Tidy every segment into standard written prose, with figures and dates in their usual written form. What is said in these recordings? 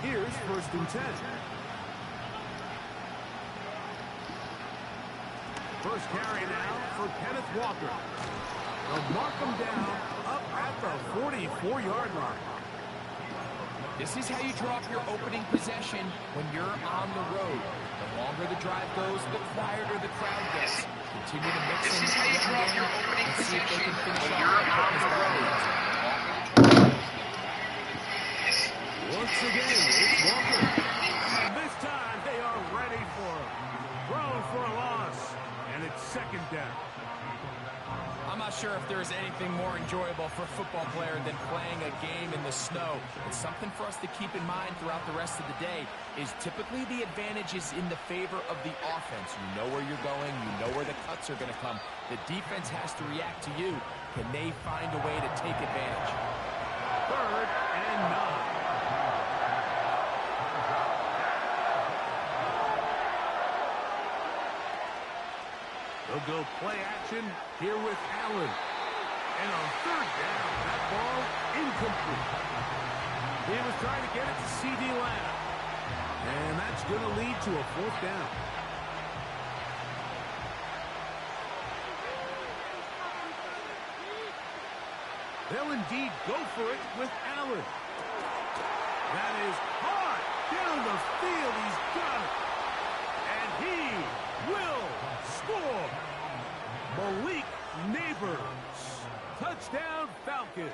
Here's 1st and 10. First carry now for Kenneth Walker. They'll mark him down up at the 44-yard line. This is how you draw up your opening possession when you're on the road. The longer the drive goes, the quieter the crowd gets. Continue to mix in. This is how you draw up your opening possession when you're on the road. Once again, it's Walker. And this time, they are ready for him. Thrown for a loss, and it's 2nd down. I'm not sure if there's anything more enjoyable for a football player than playing a game in the snow. It's something for us to keep in mind throughout the rest of the day is typically the advantage is in the favor of the offense. You know where you're going. You know where the cuts are going to come. The defense has to react to you. Can they find a way to take advantage? 3rd and 9. They'll go play action here with Allen. And on 3rd down, that ball incomplete. He was trying to get it to C.D. Lamb. And that's going to lead to a 4th down. They'll indeed go for it with Allen. That is hard down the field. He's got it. And he will score. Malik Neighbors. Touchdown, Falcons.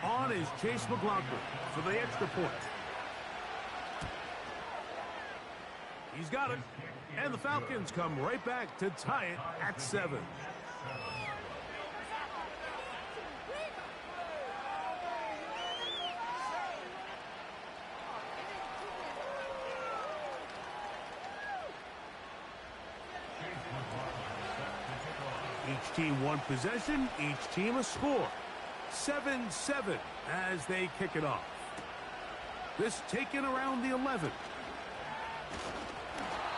On is Chase McLaughlin for the extra point. He's got it. And the Falcons come right back to tie it at 7. Each team one possession, each team a score. 7-7 as they kick it off. This taken around the 11.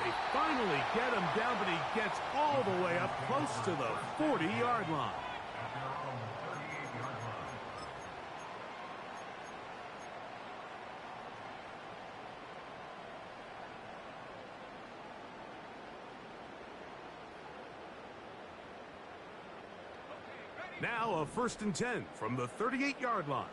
They finally get him down, but he gets all the way up close to the 40-yard line. Now a 1st and 10 from the 38-yard line.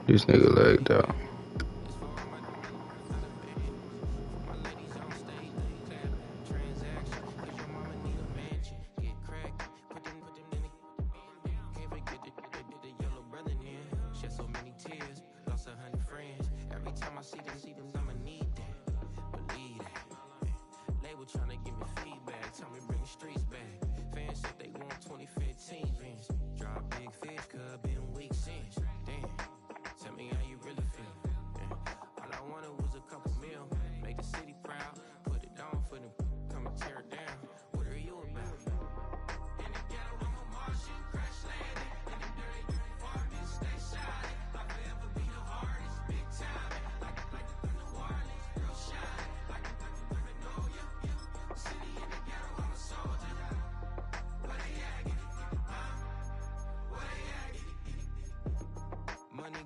This nigga lagged out.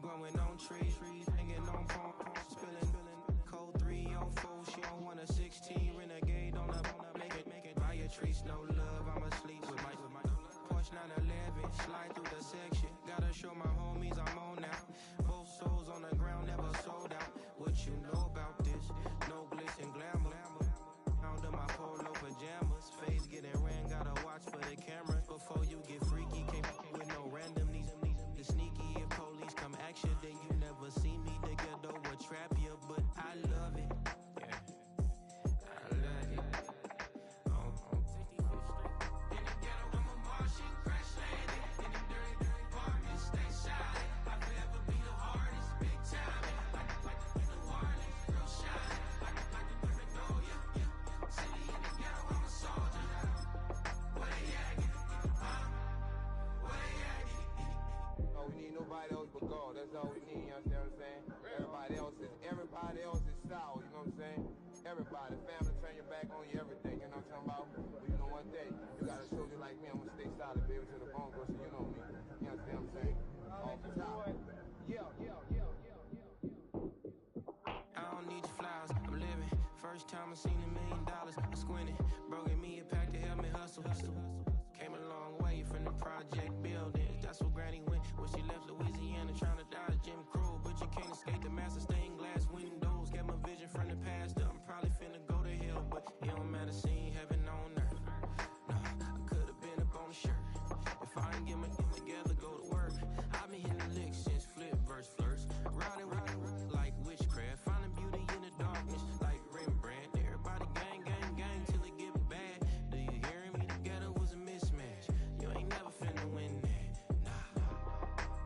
Growing on trees, hanging on palms, spilling code 304. She don't want a 16 renegade on a make it buy a tree, no love. I'm asleep with my Porsche 911, slide through the section. Gotta show my homies I'm on now. Both souls on the ground, never sold out. What you know about this? No glitz and glamour. Under my polo pajamas, face getting ran. Gotta watch for the cameras before you get freaky. Can't with no random these the sneaky. If police come action, then you never see me. The ghetto will trap you, but I love it. Yeah, I love it. On 55th Street. In the ghetto, I'm a Martian, crash landed. In the dirty apartment, stay silent. I'll forever be the hardest. Big first time I seen $1 million. I squinted, bro, gave me a pack to help me hustle. Came a long way from the project buildings. That's where Granny went when she left Louisiana, trying to dodge Jim Crow. But you can't escape the master stained glass windows. Got my vision from the past. I'm probably finna go to hell, but it don't matter. Seeing heaven on earth. No, I could have been up on the shirt. If I ain't get my together, go to work. I've been hitting the licks since flip verse first. Riding like witchcraft, finding beauty in the darkness like Rembrandt. Everybody gang, gang, gang till it get bad. Do you hear me? Together was a mismatch. You ain't never finna win that. Nah.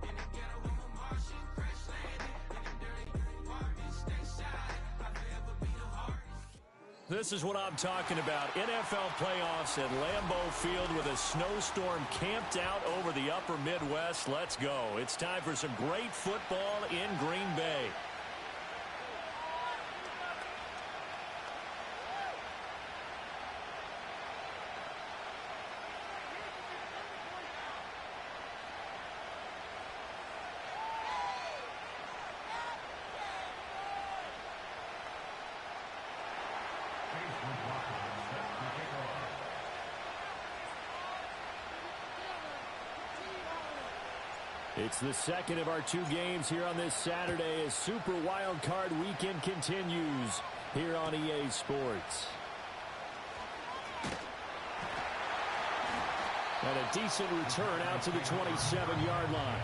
In the ghetto, I'm a Martian, crash landing. In them dirty apartments, stay silent. I'll forever be the hardest. This is what I'm talking about. NFL playoffs at Lambeau Field with a snowstorm camped out over the upper Midwest. Let's go. It's time for some great football in Green Bay. It's the second of our two games here on this Saturday as Super Wild Card Weekend continues here on EA Sports. And a decent return out to the 27-yard line.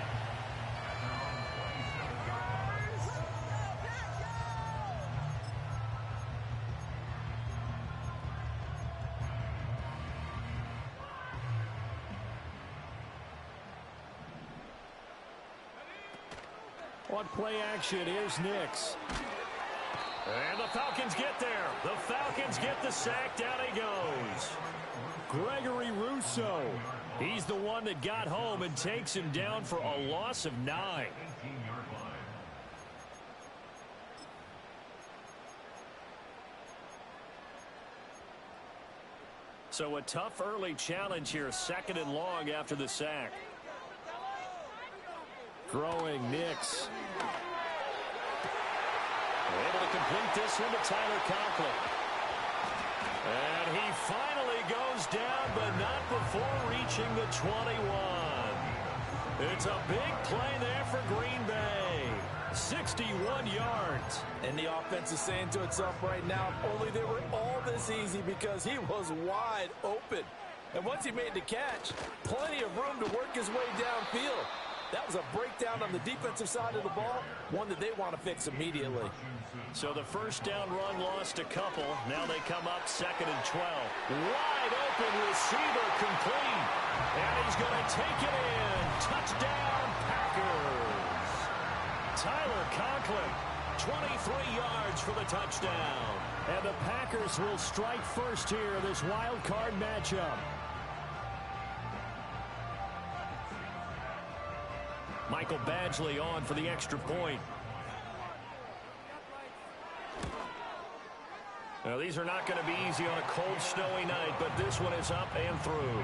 On play action, here's Nix. And the Falcons get there. The Falcons get the sack. Down he goes. Gregory Rousseau. He's the one that got home and takes him down for a loss of 9. So a tough early challenge here. 2nd and long after the sack. Throwing Nix. Able to complete this one to Tyler Conklin. And he finally goes down, but not before reaching the 21. It's a big play there for Green Bay. 61 yards. And the offense is saying to itself right now, only they were all this easy because he was wide open. And once he made the catch, plenty of room to work his way downfield. That was a breakdown on the defensive side of the ball, one that they want to fix immediately. So the first down run lost a couple. Now they come up 2nd and 12. Wide open receiver complete. And he's going to take it in. Touchdown, Packers. Tyler Conklin, 23 yards for the touchdown. And the Packers will strike first here in this wild card matchup. Michael Badgley on for the extra point. Now, these are not going to be easy on a cold, snowy night, but this one is up and through.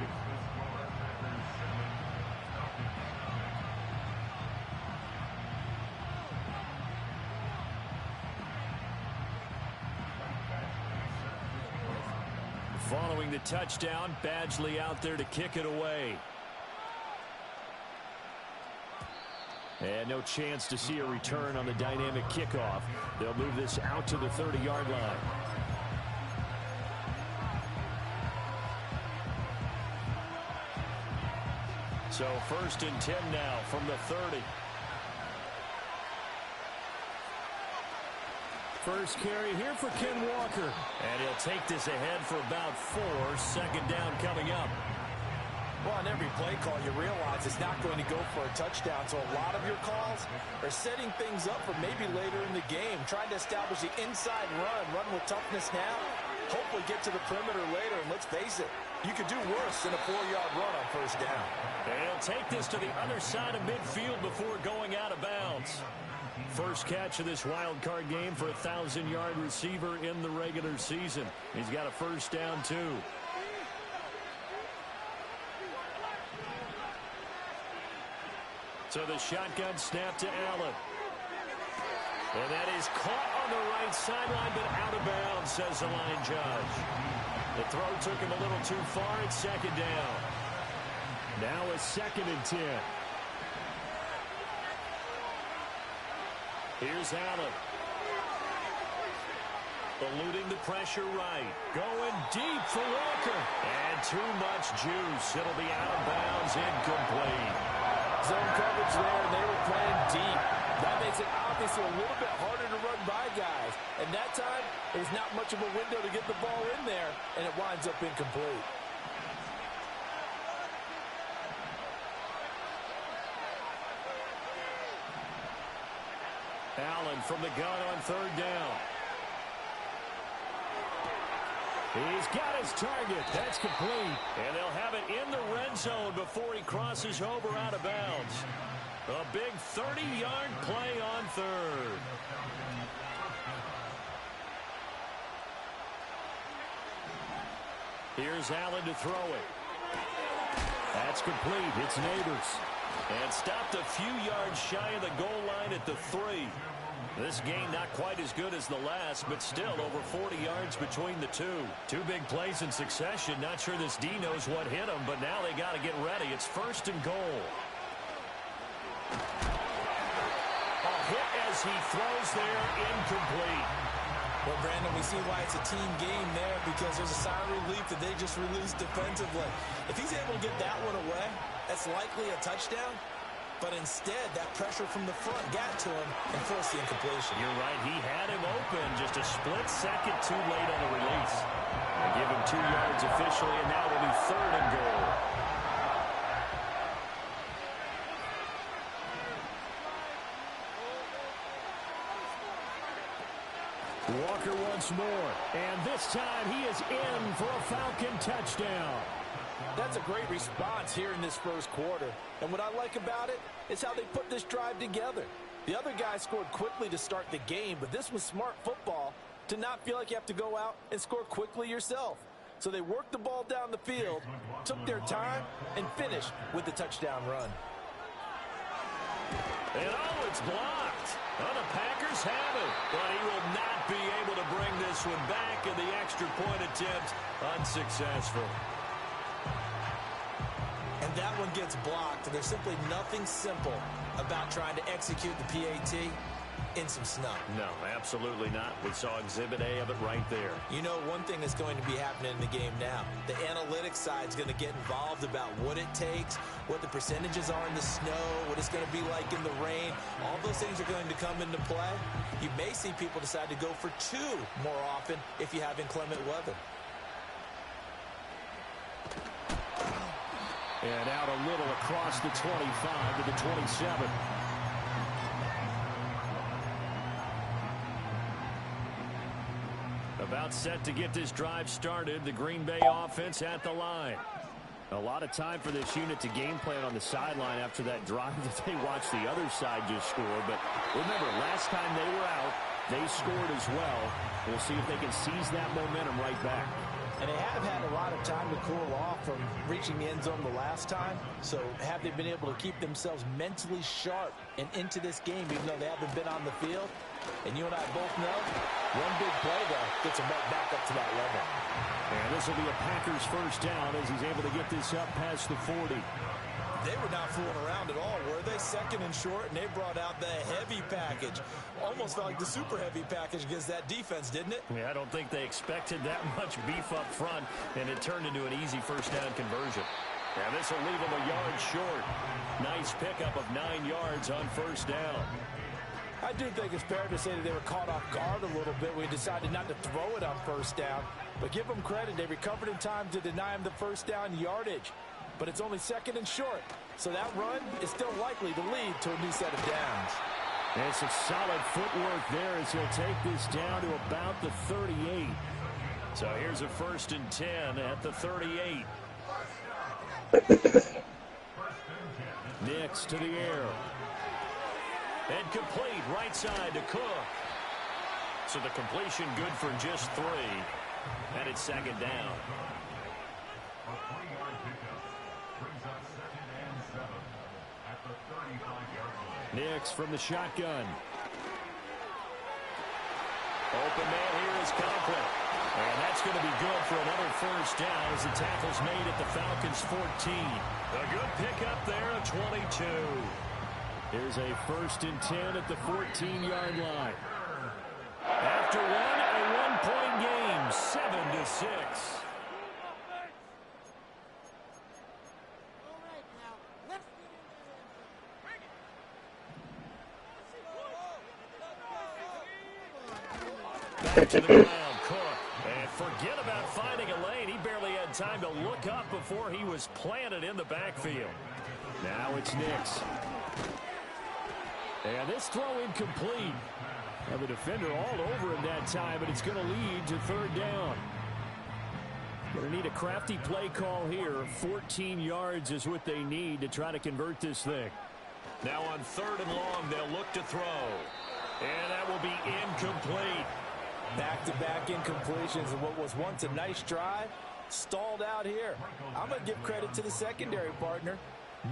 Following the touchdown, Badgley out there to kick it away. And no chance to see a return on the dynamic kickoff. They'll move this out to the 30-yard line. So 1st and 10 now from the 30. First carry here for Ken Walker. And he'll take this ahead for about 4. 2nd down coming up. Well, on every play call, you realize it's not going to go for a touchdown. So a lot of your calls are setting things up for maybe later in the game, trying to establish the inside run with toughness now, hopefully get to the perimeter later. And let's face it, you could do worse than a 4-yard run on 1st down. They'll take this to the other side of midfield before going out of bounds. First catch of this wild card game for a 1,000-yard receiver in the regular season. He's got a 1st down, too. So the shotgun snap to Allen. And that is caught on the right sideline, but out of bounds, says the line judge. The throw took him a little too far. It's second down. Now a 2nd and 10. Here's Allen. Eluding the pressure right. Going deep for Walker. And too much juice. It'll be out of bounds, incomplete. Zone coverage there, and they were playing deep. That makes it obviously a little bit harder to run by guys. And that time, there's not much of a window to get the ball in there, and it winds up incomplete. Allen from the gun on 3rd down. He's got his target. That's complete. And they'll have it in the red zone before he crosses over out of bounds. A big 30-yard play on 3rd. Here's Allen to throw it. That's complete. It's Neighbors. And stopped a few yards shy of the goal line at the 3. This game not quite as good as the last, but still over 40 yards between the two. Two big plays in succession. Not sure this D knows what hit him, but now they got to get ready. It's 1st and goal. A hit as he throws there, incomplete. Well, Brandon, we see why it's a team game there, because there's a sigh of relief that they just released defensively. If he's able to get that one away, that's likely a touchdown. But instead, that pressure from the front got to him and forced the incompletion. You're right. He had him open just a split second too late on the release. They give him 2 yards officially, and now it'll be 3rd and goal. Walker once more, and this time he is in for a Falcon touchdown. That's a great response here in this first quarter. And what I like about it is how they put this drive together. The other guy scored quickly to start the game, but this was smart football to not feel like you have to go out and score quickly yourself. So they worked the ball down the field, took their time, and finished with the touchdown run. And oh, it's blocked. Well, the Packers have it, but he will not be able to bring this one back, and the extra point attempt unsuccessful. And that one gets blocked. There's simply nothing simple about trying to execute the PAT in some snow. No, absolutely not. We saw Exhibit A of it right there. You know, one thing that's going to be happening in the game now, the analytics side is going to get involved about what it takes, what the percentages are in the snow, what it's going to be like in the rain. All those things are going to come into play. You may see people decide to go for 2 more often if you have inclement weather. And out a little across the 25 to the 27. About set to get this drive started. The Green Bay offense at the line. A lot of time for this unit to game plan on the sideline after that drive that they watched the other side just score. But remember, last time they were out, they scored as well. We'll see if they can seize that momentum right back. And they have had a lot of time to cool off from reaching the end zone the last time. So have they been able to keep themselves mentally sharp and into this game, even though they haven't been on the field? And you and I both know, one big play, though, gets them right back up to that level. And this will be a Packers first down as he's able to get this up past the 40. They were not fooling around at all, were they? 2nd and short, and they brought out the heavy package. Almost felt like the super heavy package against that defense, didn't it? Yeah, I don't think they expected that much beef up front, and it turned into an easy first down conversion. Now this will leave them a yard short. Nice pickup of 9 yards on first down. I do think it's fair to say that they were caught off guard a little bit. We decided not to throw it on first down. But give them credit. They recovered in time to deny him the first down yardage. But it's only 2nd and short. So that run is still likely to lead to a new set of downs. And some solid footwork there as he'll take this down to about the 38. So here's a 1st and 10 at the 38. Nix to the air. And complete right side to Cook. So the completion good for just 3. And it's 2nd down. Nix from the shotgun. Open man here is Conklin. And that's going to be good for another first down as the tackle's made at the Falcons' 14. A good pickup there at 22. Here's a 1st and 10 at the 14-yard line. After one, a one-point game, 7-6. Back to the ground, Cook. And forget about finding a lane. He barely had time to look up before he was planted in the backfield. Now it's Nix. And this throw incomplete. Have a defender all over him that time, but it's going to lead to 3rd down. Going to need a crafty play call here. 14 yards is what they need to try to convert this thing. Now on 3rd and long, they'll look to throw. And that will be incomplete. Back-to-back incompletions and what was once a nice drive stalled out here. I'm going to give credit to the secondary partner.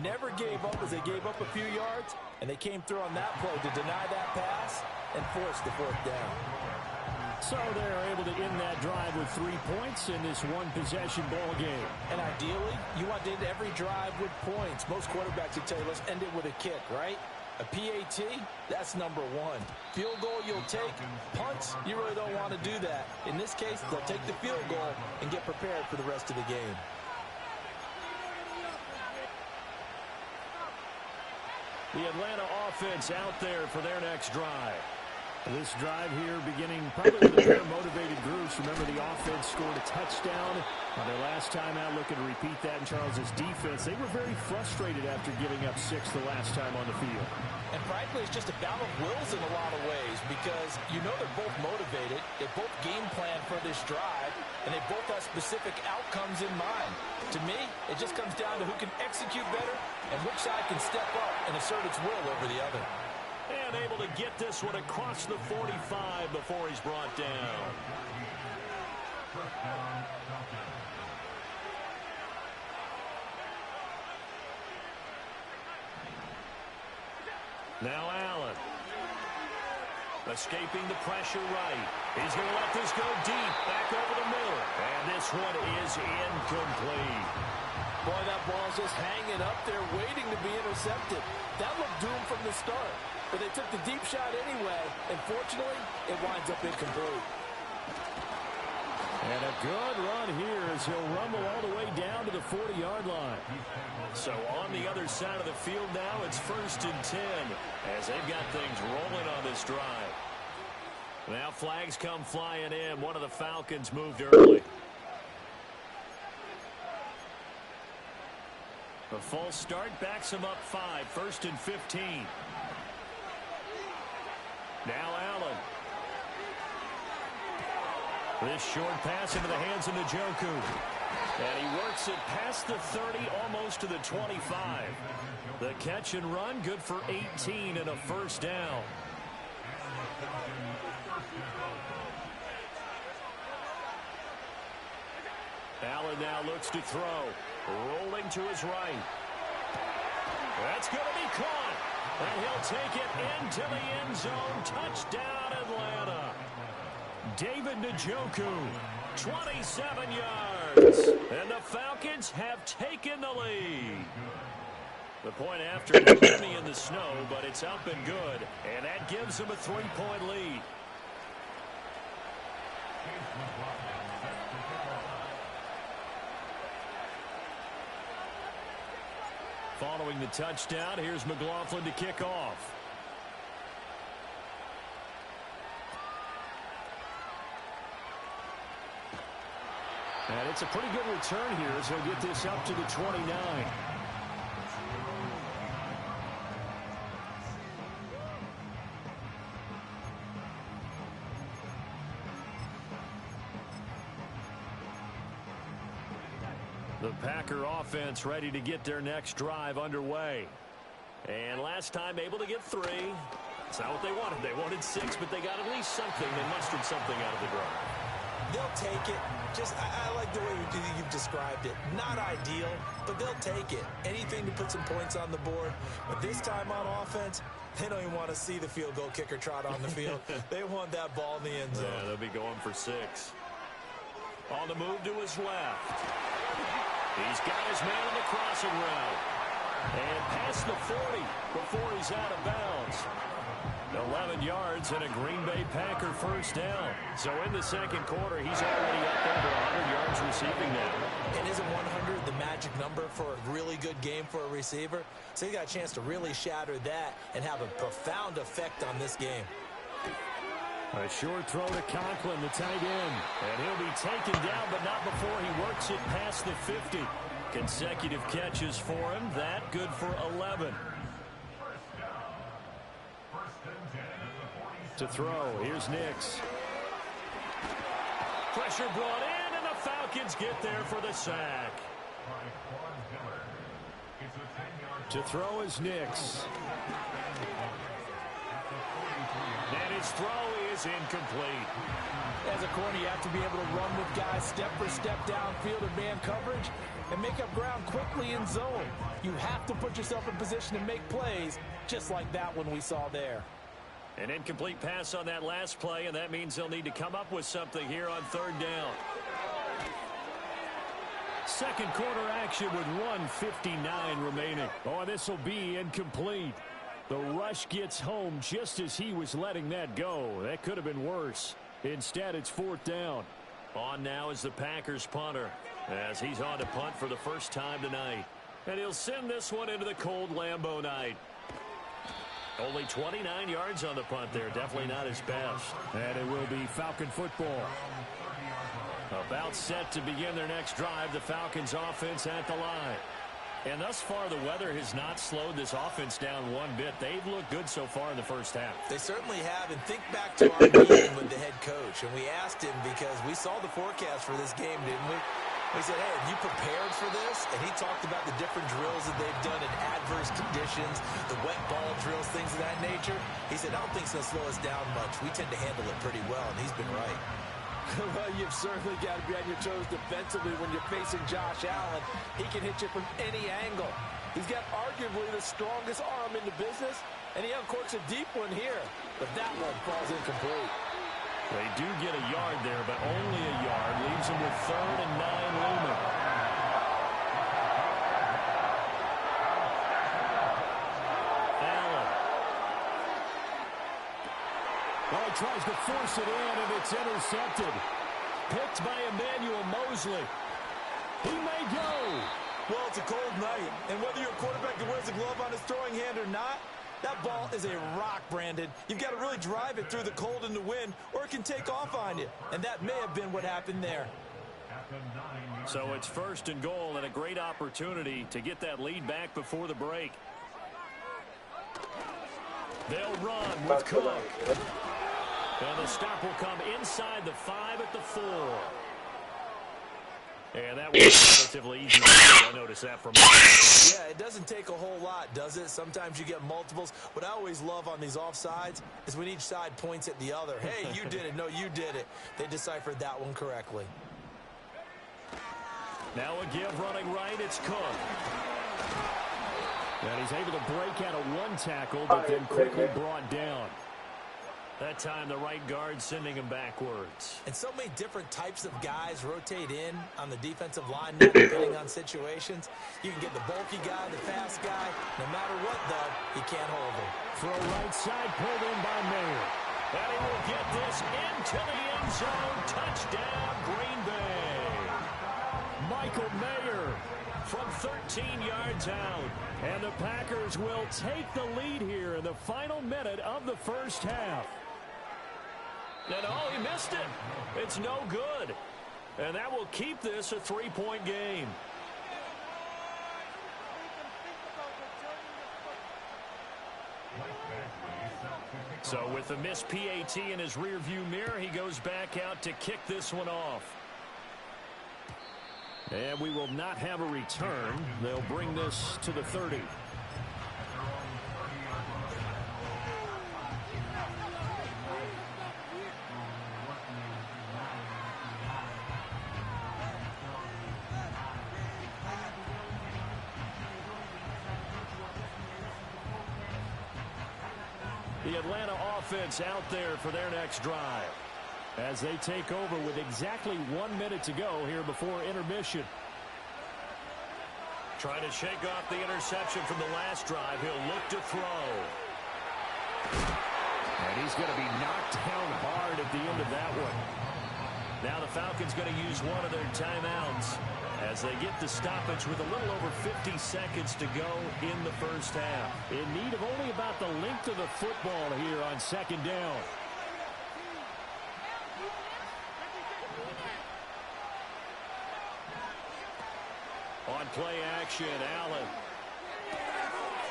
Never gave up as they gave up a few yards, and they came through on that play to deny that pass and force the 4th down. So they're able to end that drive with 3 points in this one-possession ball game. And ideally, you want to end every drive with points. Most quarterbacks would tell you, let's end it with a kick, right? A PAT, that's number 1. Field goal you'll take. Punts, you really don't want to do that. In this case, they'll take the field goal and get prepared for the rest of the game. The Atlanta offense out there for their next drive. This drive here beginning probably with a pair of motivated groups. Remember, the offense scored a touchdown on their last time out. Looking to repeat that in Charles's defense. They were very frustrated after giving up 6 the last time on the field. And frankly, it's just a battle of wills in a lot of ways because you know they're both motivated. They both game plan for this drive, and they both have specific outcomes in mind. To me, it just comes down to who can execute better and which side can step up and assert its will over the other. And able to get this one across the 45 before he's brought down. Now Allen. Escaping the pressure right. He's going to let this go deep. Back over the middle. And this one is incomplete. Boy, that ball's just hanging up there waiting to be intercepted. That looked doomed from the start. But they took the deep shot anyway, and fortunately, it winds up incomplete. And a good run here as he'll rumble all the way down to the 40-yard line. So on the other side of the field now, it's 1st and 10 as they've got things rolling on this drive. Now flags come flying in. One of the Falcons moved early. A false start backs him up 5, 1st and 15. Now Allen. This short pass into the hands of Njoku. And he works it past the 30, almost to the 25. The catch and run, good for 18 and a 1st down. Allen now looks to throw. Rolling to his right. That's going to be caught. And he'll take it into the end zone. Touchdown, Atlanta. David Njoku, 27 yards. And the Falcons have taken the lead. The point after Miami in the snow, but it's up and good. And that gives them a 3-point lead. Following the touchdown, here's McLaughlin to kick off. And it's a pretty good return here as he'll get this up to the 29. The Packer offense ready to get their next drive underway. And last time able to get 3. It's not what they wanted. They wanted 6, but they got at least something. They mustered something out of the drive. They'll take it. I like the way you've described it. Not ideal, but they'll take it. Anything to put some points on the board. But this time on offense, they don't even want to see the field goal kicker trot on the field. They want that ball in the end zone. Yeah, they'll be going for 6. On the move to his left. He's got his man on the crossing route. And past the 40 before he's out of bounds. 11 yards and a Green Bay Packer first down. So in the second quarter, he's already up over 100 yards receiving now. And isn't 100 the magic number for a really good game for a receiver? So he got a chance to really shatter that and have a profound effect on this game. A short throw to Conklin, the tight end. And he'll be taken down, but not before he works it past the 50. Consecutive catches for him. That good for 11. To throw, here's Nix. Pressure brought in, and the Falcons get there for the sack. To throw is Nix. And his throw is incomplete. As a corner, you have to be able to run with guys step for step downfield in man coverage and make up ground quickly in zone. You have to put yourself in position to make plays, just like that one we saw there. An incomplete pass on that last play, and that means they'll need to come up with something here on third down. Second quarter action with 1:59 remaining. Oh, this will be incomplete. The rush gets home just as he was letting that go. That could have been worse. Instead, it's fourth down. On now is the Packers punter, as he's on to punt for the first time tonight. And he'll send this one into the cold Lambeau night. Only 29 yards on the punt there. Definitely not his best. And it will be Falcon football. About set to begin their next drive. The Falcons offense at the line. And thus far, the weather has not slowed this offense down one bit. They've looked good so far in the first half. They certainly have. And think back to our meeting with the head coach. And we asked him because we saw the forecast for this game, didn't we? We said, hey, have you prepared for this? And he talked about the different drills that they've done in adverse conditions, the wet ball drills, things of that nature. He said, I don't think it's going to slow us down much. We tend to handle it pretty well, and he's been right. Well, you've certainly got to be on your toes defensively when you're facing Josh Allen. He can hit you from any angle. He's got arguably the strongest arm in the business, and he uncorks a deep one here. But that one falls incomplete. They do get a yard there, but only a yard. Leaves them with 3rd and 9 looming. Allen. Well, he tries to force it in, and it's intercepted. Picked by Emmanuel Mosley. He may go. Well, it's a cold night, and whether you're a quarterback that wears a glove on his throwing hand or not, that ball is a rock, Brandon. You've got to really drive it through the cold and the wind, or it can take off on you. And that may have been what happened there. So it's 1st and goal, and a great opportunity to get that lead back before the break. They'll run with Cook. And the stop will come inside the 5 at the 4. And that was relatively easy. I noticed that from Yeah, it doesn't take a whole lot, does it? Sometimes you get multiples. What I always love on these offsides is when each side points at the other. Hey, you did it. No, you did it. They deciphered that one correctly. Now a give running right. It's Cook. And he's able to break out of one tackle, but then quickly brought down. That time, the right guard sending him backwards. And so many different types of guys rotate in on the defensive line, now depending on situations. You can get the bulky guy, the fast guy. No matter what, though, you can't hold him. Throw right side, pulled in by Mayer. And he will get this into the end zone. Touchdown, Green Bay. Michael Mayer from 13 yards out. And the Packers will take the lead here in the final minute of the first half. And oh, he missed it. It's no good. And that will keep this a 3-point game. So with the missed PAT in his rearview mirror, he goes back out to kick this one off. And we will not have a return. They'll bring this to the 30. The Atlanta offense out there for their next drive as they take over with exactly 1 minute to go here before intermission. Trying to shake off the interception from the last drive. He'll look to throw. And he's going to be knocked down hard at the end of that one. Now the Falcons going to use one of their timeouts as they get the stoppage with a little over 50 seconds to go in the first half. In need of only about the length of the football here on second down. On play action, Allen.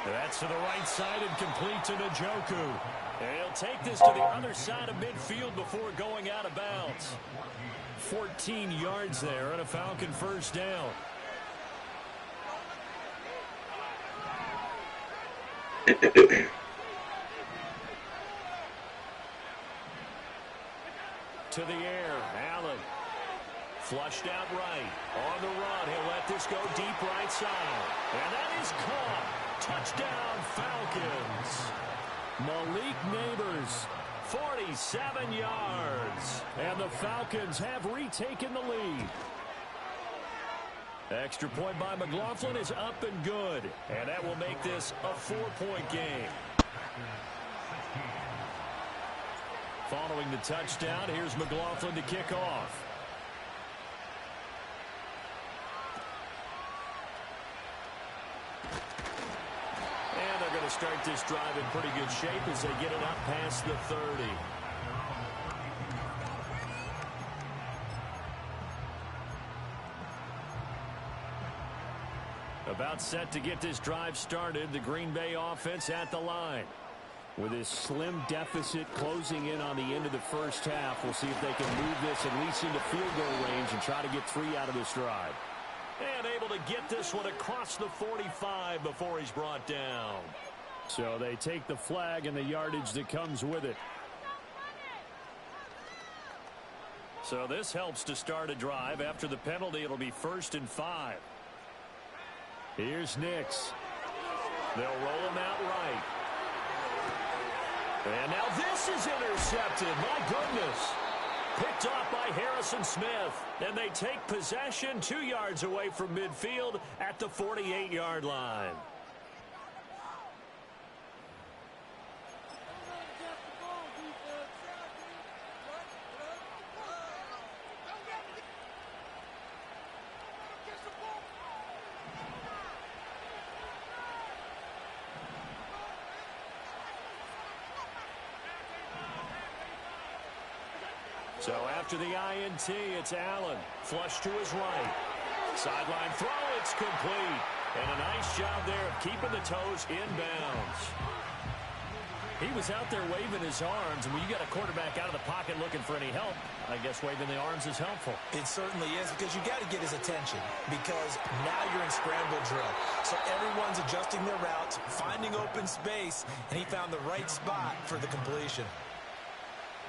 That's to the right side and complete to Njoku. And he'll take this to the other side of midfield before going out of bounds. 14 yards there and a Falcon first down. To the air, Allen. Flushed out right. On the run, he'll let this go deep right side. And that is caught. Touchdown, Falcons. Malik Neighbors, 47 yards. And the Falcons have retaken the lead. Extra point by McLaughlin is up and good. And that will make this a 4-point game. Following the touchdown, here's McLaughlin to kick off. And they're going to start this drive in pretty good shape as they get it up past the 30. About set to get this drive started, the Green Bay offense at the line. With this slim deficit closing in on the end of the first half, we'll see if they can move this at least into field goal range and try to get 3 out of this drive. And able to get this one across the 45 before he's brought down. So they take the flag and the yardage that comes with it. So this helps to start a drive. After the penalty, it'll be 1st and 5. Here's Nix. They'll roll him out right. And now this is intercepted. My goodness. Picked off by Harrison Smith. And they take possession 2 yards away from midfield at the 48-yard line. So after the INT, it's Allen. Flush to his right. Sideline throw, it's complete. And a nice job there of keeping the toes inbounds. He was out there waving his arms, and when you got a quarterback out of the pocket looking for any help, I guess waving the arms is helpful. It certainly is, because you got to get his attention, because now you're in scramble drill. So everyone's adjusting their routes, finding open space, and he found the right spot for the completion.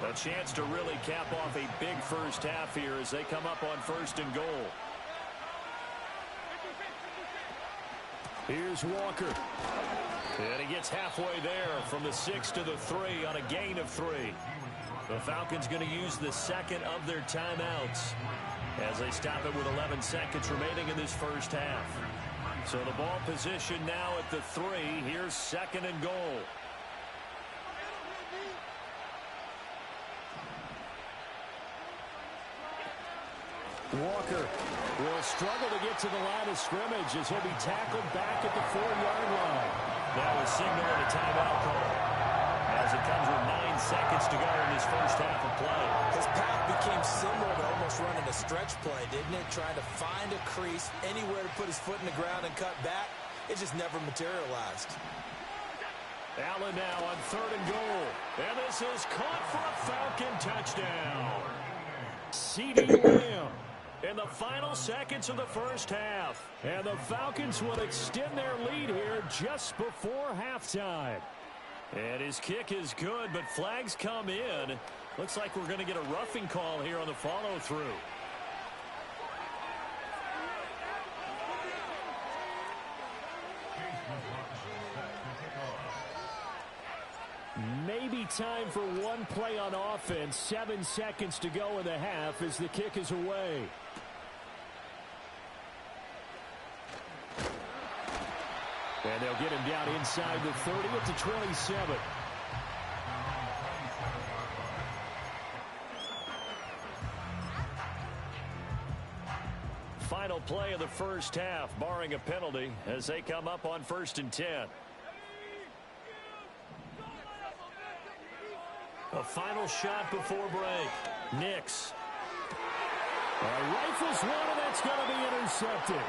A chance to really cap off a big first half here as they come up on 1st and goal. Here's Walker. And he gets halfway there from the 6 to the 3 on a gain of 3. The Falcons going to use the second of their timeouts as they stop it with 11 seconds remaining in this first half. So the ball position now at the 3. Here's 2nd and goal. Walker will struggle to get to the line of scrimmage as he'll be tackled back at the 4-yard line. That was signaling a timeout call as it comes with 9 seconds to go in this first half of play. His path became similar to almost running a stretch play, didn't it? Trying to find a crease, anywhere to put his foot in the ground and cut back. It just never materialized. Allen now on 3rd and goal. And this is caught for a Falcon touchdown. C.D. Lamb in the final seconds of the first half. And the Falcons will extend their lead here just before halftime. And his kick is good, but flags come in. Looks like we're going to get a roughing call here on the follow-through. time for one play on offense. 7 seconds to go in the half as the kick is away. And they'll get him down inside the 30 at the 27. Final play of the first half, barring a penalty, as they come up on 1st and 10. A final shot before break. Nix. Rifles one, and that's going to be intercepted.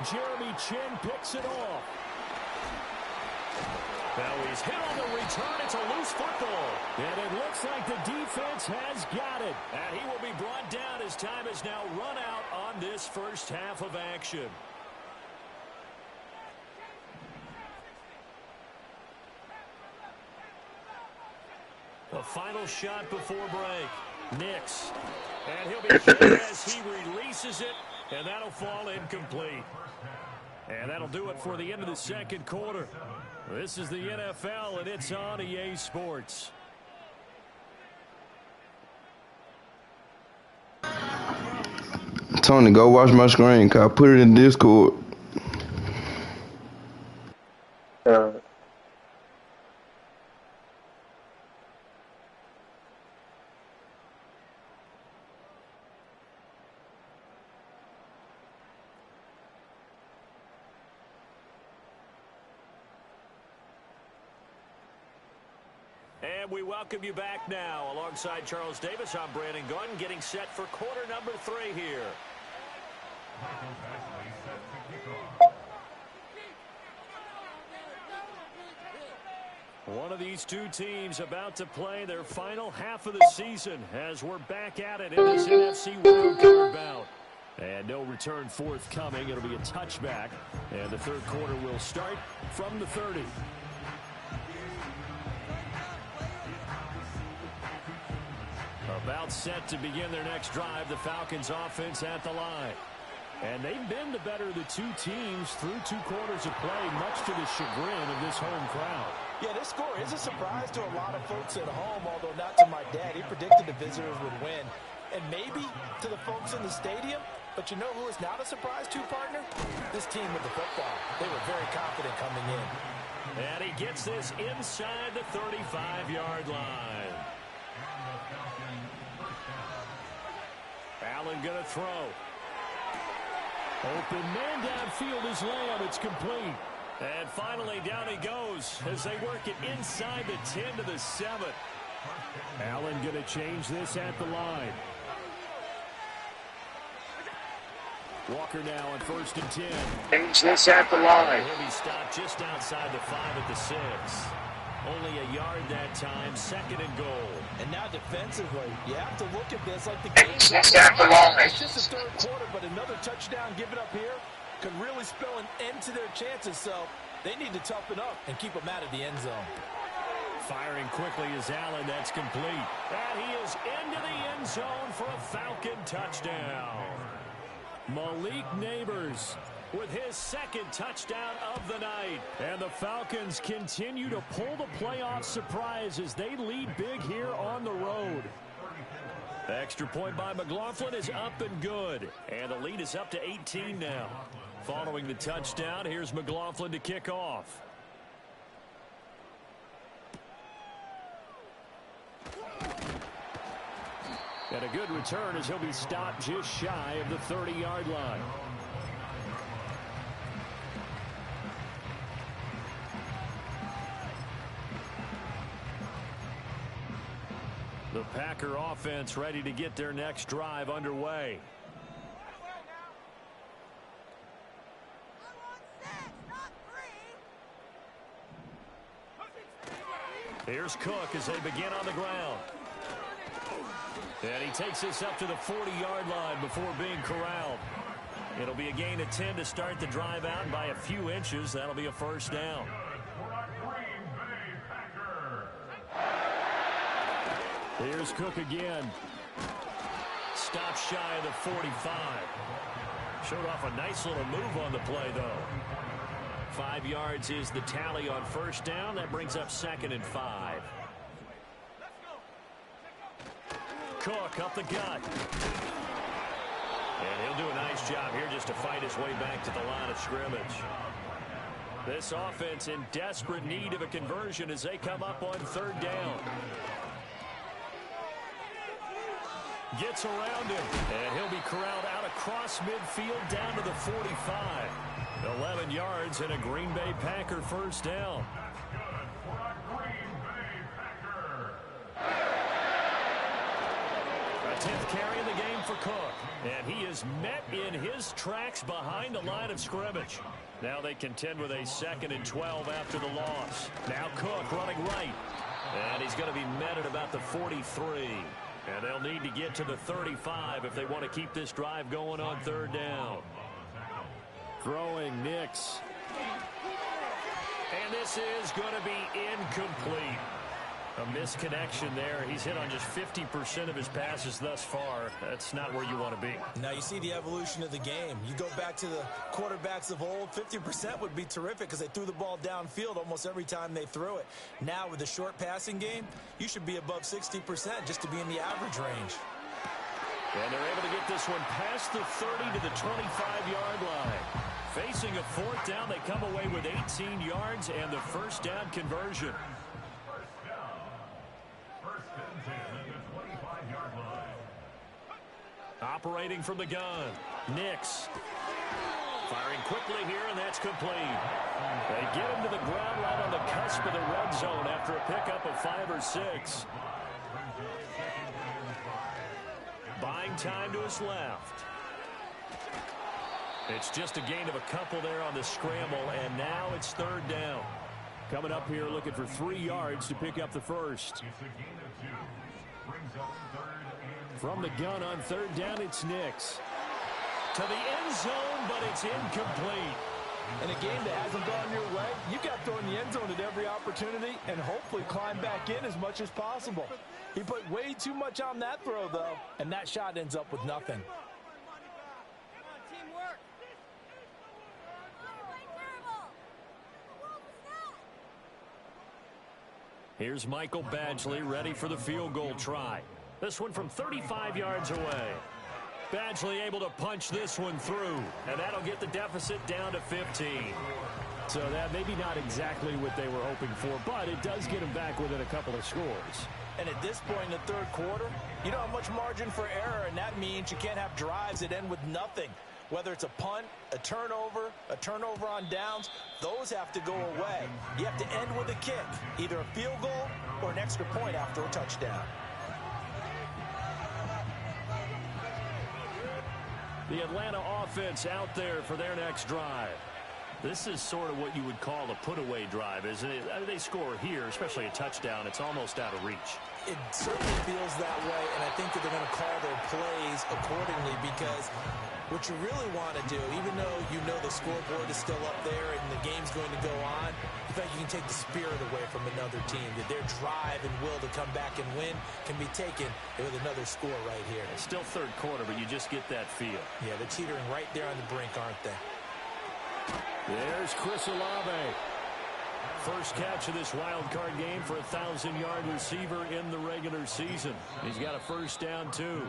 Jeremy Chin picks it off. Now he's hit on the return. It's a loose football. And it looks like the defense has got it. And he will be brought down as time has now run out on this first half of action. A final shot before break. Nix. And he'll be hit as he releases it. And that'll fall incomplete. And that'll do it for the end of the second quarter. This is the NFL, and it's on EA Sports. Tony, go watch my screen, cause I put it in Discord. And we welcome you back now. Alongside Charles Davis, I'm Brandon Gunn, getting set for quarter number 3 here. One of these two teams about to play their final half of the season as we're back at it in this NFC wildcard bout. And no return forthcoming. It'll be a touchback. And the third quarter will start from the 30. About set to begin their next drive, the Falcons offense at the line. And they've been the better of the two teams through 2 quarters of play, much to the chagrin of this home crowd. Yeah, this score is a surprise to a lot of folks at home, although not to my dad. He predicted the visitors would win. And maybe to the folks in the stadium, but you know who is not a surprise to, partner? This team with the football. They were very confident coming in. And he gets this inside the 35-yard line. Allen going to throw. Open man downfield is Lamb. It's complete. And finally down he goes as they work it inside the 10 to the 7. Allen going to change this at the line. Walker now on 1st and 10. Change this at the line. He'll be stopped just outside the 5 at the 6. Only a yard that time, 2nd and goal. And now defensively, you have to look at this like the game. Change this at the line. It's just the third quarter, but another touchdown given up here could really spell an end to their chances. So they need to toughen up and keep them out of the end zone. Firing quickly is Allen. That's complete. And he is into the end zone for a Falcon touchdown. Malik Neighbors with his 2nd touchdown of the night. And the Falcons continue to pull the playoff surprise as they lead big here on the road. The extra point by McLaughlin is up and good. And the lead is up to 18 now. Following the touchdown, here's McLaughlin to kick off. And a good return as he'll be stopped just shy of the 30-yard line. The Packer offense ready to get their next drive underway. Here's Cook as they begin on the ground. And he takes this up to the 40-yard line before being corralled. It'll be a gain of 10 to start the drive out, and by a few inches, that'll be a first down. Here's Cook again. Stop shy of the 45. Showed off a nice little move on the play, though. 5 yards is the tally on first down. That brings up 2nd and 5. Cook up the gut. And he'll do a nice job here just to fight his way back to the line of scrimmage. This offense in desperate need of a conversion as they come up on third down. Gets around him, and he'll be corralled out across midfield down to the 45. 11 yards and a Green Bay Packer first down. A 10th carry in the game for Cook, and he is met in his tracks behind the line of scrimmage. Now they contend with a 2nd and 12 after the loss. Now Cook running right, and he's going to be met at about the 43. And they'll need to get to the 35 if they want to keep this drive going on third down. Throwing Nix. And this is going to be incomplete. A misconnection there. He's hit on just 50% of his passes thus far. That's not where you want to be. Now you see the evolution of the game. You go back to the quarterbacks of old, 50% would be terrific because they threw the ball downfield almost every time they threw it. Now with the short passing game, you should be above 60% just to be in the average range. And they're able to get this one past the 30 to the 25-yard line. Facing a 4th down, they come away with 18 yards and the first down conversion. Operating from the gun, Nix. Firing quickly here, and that's complete. They get him to the ground right on the cusp of the red zone after a pickup of 5 or 6. Buying time to his left. It's just a gain of a couple there on the scramble, and now it's third down. Coming up here looking for 3 yards to pick up the first. From the gun on third down, it's Nix. To the end zone, but it's incomplete. In a game that hasn't gone your way, you've got to throw in the end zone at every opportunity and hopefully climb back in as much as possible. He put way too much on that throw, though, and that shot ends up with nothing. Here's Michael Badgley ready for the field goal try. This one from 35 yards away. Badgley able to punch this one through, and that'll get the deficit down to 15. So that maybe not exactly what they were hoping for, but it does get them back within a couple of scores. And at this point in the third quarter, you don't have much margin for error, and that means you can't have drives that end with nothing. Whether it's a punt, a turnover on downs, those have to go away. You have to end with a kick, either a field goal or an extra point after a touchdown. The Atlanta offense out there for their next drive. This is sort of what you would call a put-away drive, isn't it? I mean, they score here, especially a touchdown. It's almost out of reach. It certainly feels that way, and I think that they're going to call their plays accordingly because what you really want to do, even though you know the scoreboard is still up there and the game's going to go on, in fact, you can take the spirit away from another team. That their drive and will to come back and win can be taken with another score right here. It's still third quarter, but you just get that feel. Yeah, they're teetering right there on the brink, aren't they? There's Chris Olave. First catch of this wild card game for a 1,000-yard receiver in the regular season. He's got a first down, too.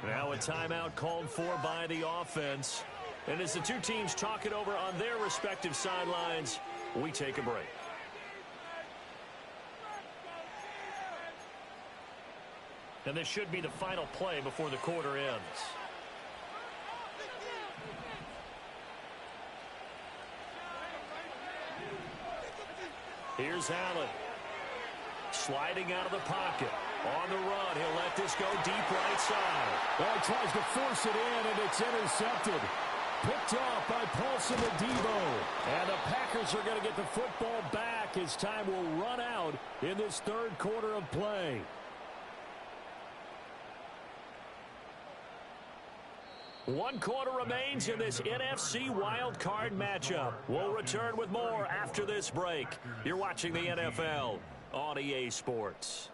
Now a timeout called for by the offense. And as the two teams talk it over on their respective sidelines, we take a break. And this should be the final play before the quarter ends. Here's Allen. Sliding out of the pocket. On the run, he'll let this go deep right side. Well, he tries to force it in, and it's intercepted. Picked off by Paulson Adebo. And the Packers are going to get the football back as time will run out in this third quarter of play. One quarter remains in this NFC wild card matchup. We'll return with more after this break. You're watching the NFL on EA Sports.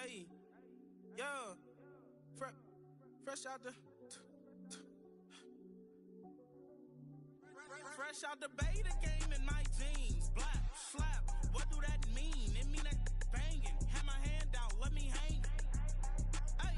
Hey, yo, fresh out the beta game in my jeans. Black, slap, what do that mean? It mean that banging. Have my hand out, let me hang. Hey,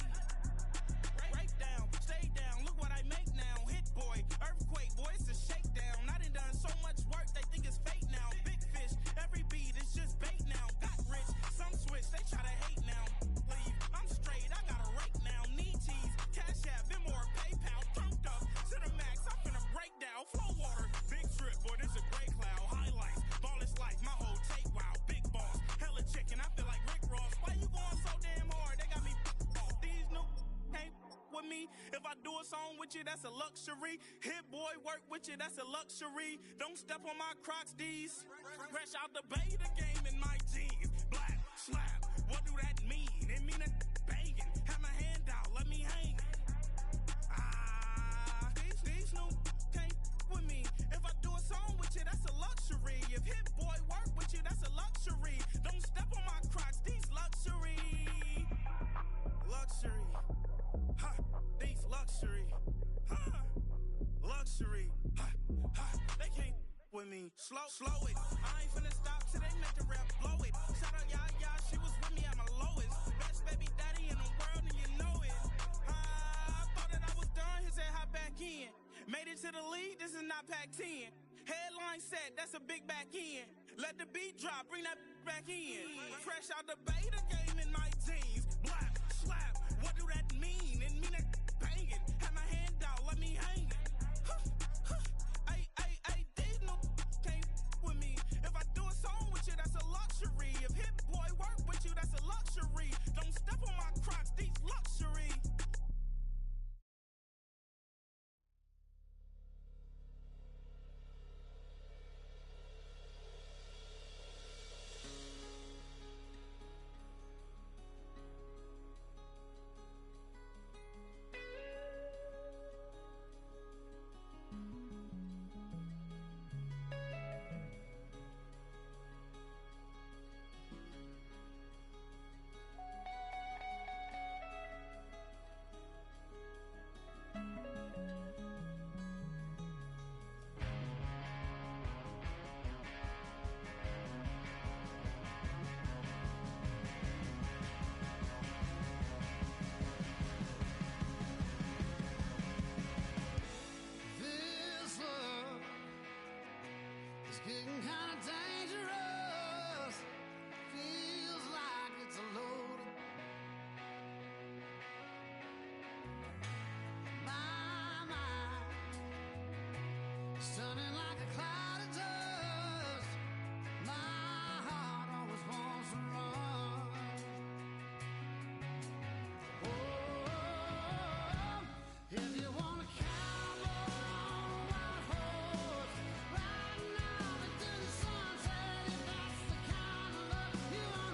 break down, stay down, look what I make now. Hit boy, earthquake, boy, it's a shakedown. I done so much work, they think it's fake now. Big fish, every beat is just bait now. Got rich, some switch, they try to hate now. Leave, I'm straight, I got a rake now. Need cheese, cash app, been more PayPal. Turned up to the max, I'm finna break down. Flow water, big trip, boy, this a gray cloud. Highlights, ball is life, my whole tape, wow. Big boss, hella chicken, I feel like Rick Ross. Why you going so damn hard? They got me off. These new can't with me. If I do a song with you, that's a luxury. Hit boy, work with you, that's a luxury. Don't step on my Crocs, these. Fresh out the beta game in my jeans. Black, slap, what do that mean? It mean that banging. Have my hand out, let me hang. These new can't with me. If I do a song with you, that's a luxury. If hit boy work with you, that's a luxury. Don't step on my Crocs, these luxury. Luxury. Ha, these luxury. Ha, luxury. Ha, ha, they can't with me. Slow it. I ain't finna stop till they make the rap blow it. Shout out, y'all, she was with me at my lowest. Best baby daddy in the world, and you know it. I thought that I was done, he said hop back in. Made it to the league, this is not Pac-10. Headline set, that's a big back end. Let the beat drop, bring that back in. Fresh out the beta game in my jeans. Black, slap, what do that mean? It mean that banging. Have my hand out, let me hang. Ay, these no can't with me. If I do a song with you, that's a luxury. If hit boy work with you, that's a luxury. Don't step on my Crocs, these luxury. You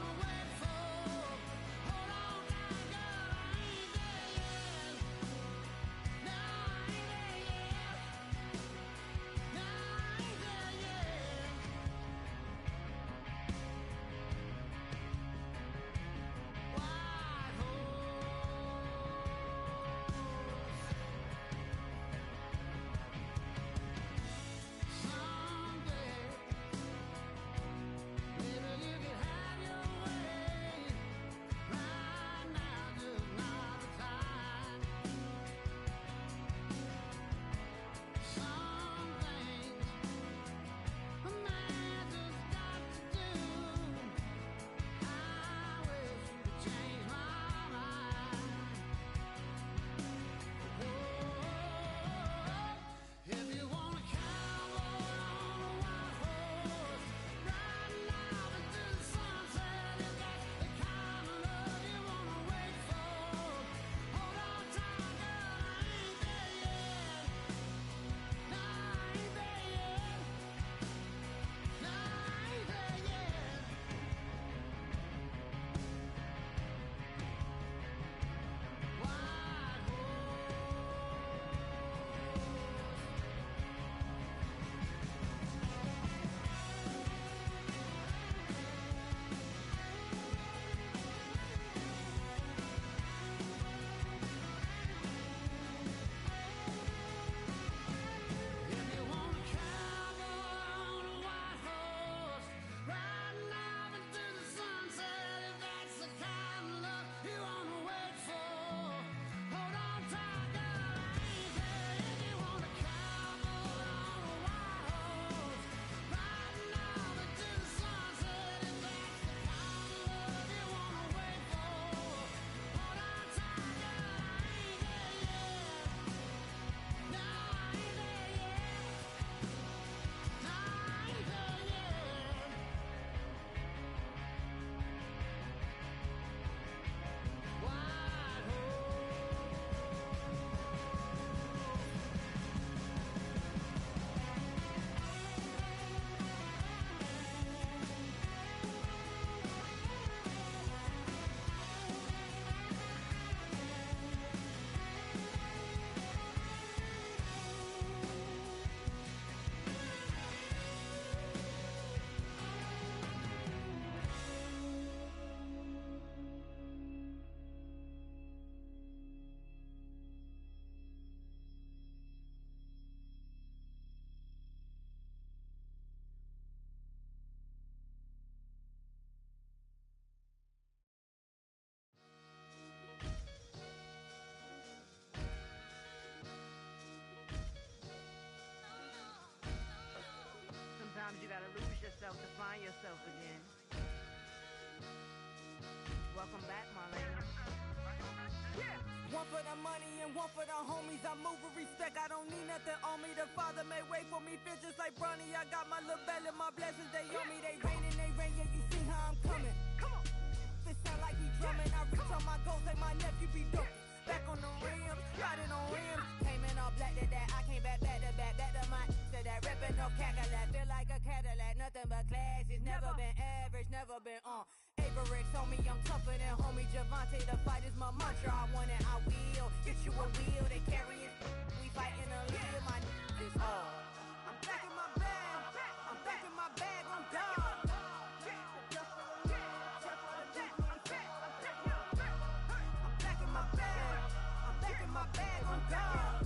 lose yourself to find yourself again. Welcome back, Marlena. Yeah. One for the money and one for the homies. I move with respect, I don't need nothing on me. The Father made way for me, feel just like Bronny. I got my little belly, my blessings, they on me. They rain, yeah, you see how I'm coming. Come on. This sound like he drumming. I reach on my goals like my nephew be dope. Back on the rims, riding on rims. Came in all black to that, I came back to my to that ripping no Cadillac. Feel like a Cadillac, nothing but class. It's never been average, never been on. Averix on me, I'm tougher than homie Javante. The fight is my mantra, I want it, I will. Get you a wheel, they carry it. We fighting a lead, my is hard. I'm back in my bag, I'm back in my bag on God. My bag on God.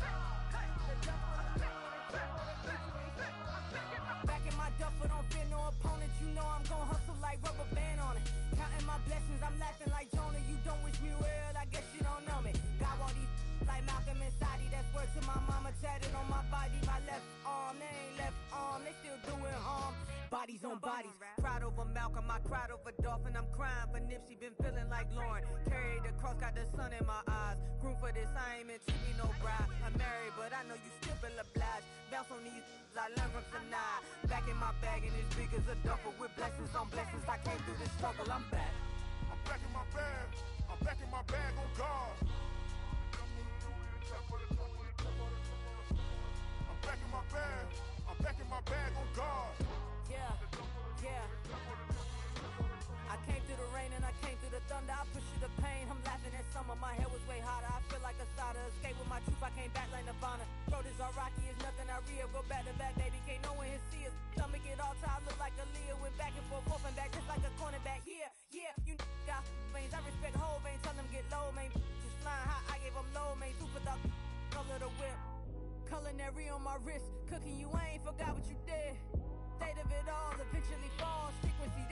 Back in my duffel, don't fear no opponent. You know I'm gon' hustle like rubber band on it. Counting my blessings, I'm laughing like Jonah. You don't wish me well, I guess you don't know me. Got all these like Malcolm and Sadie. That's word to my mama, tatted on my body. My left arm, they ain't left arm, they still doing harm. Bodies on bodies, cried over Malcolm, I cried over Dolphin. I'm crying for Nipsey, been feeling like Lauren. Carried the cross, got the sun in my eyes. Groom for this, I ain't meant to be no bride. I'm married, but I know you still feel obliged. Bounce on these, I learned from Sanaa. Back in my bag, and it's big as a duffel. With blessings on blessings, I came through this struggle, I'm back. I'm back in my bag, I'm back in my bag on God. I'm back in my bag, I'm back in my bag on God. Yeah. I came through the rain and I came through the thunder. I pushed through the pain, I'm laughing at summer. My head was way hotter, I feel like a soda. Escape with my truth, I came back like Nirvana. Throat is all rocky, it's nothing I real. Go back to back, baby, can't no one here see us. Stomach it all tied, look like a Leah. Went back and forth and back, just like a cornerback. Yeah, you got veins, I respect whole veins. Tell them get low, man. Just flying high, I gave them low, man. Super the color the whip. Culinary on my wrist, cooking you, I ain't forgot what you did. State of it all, eventually falls. Frequency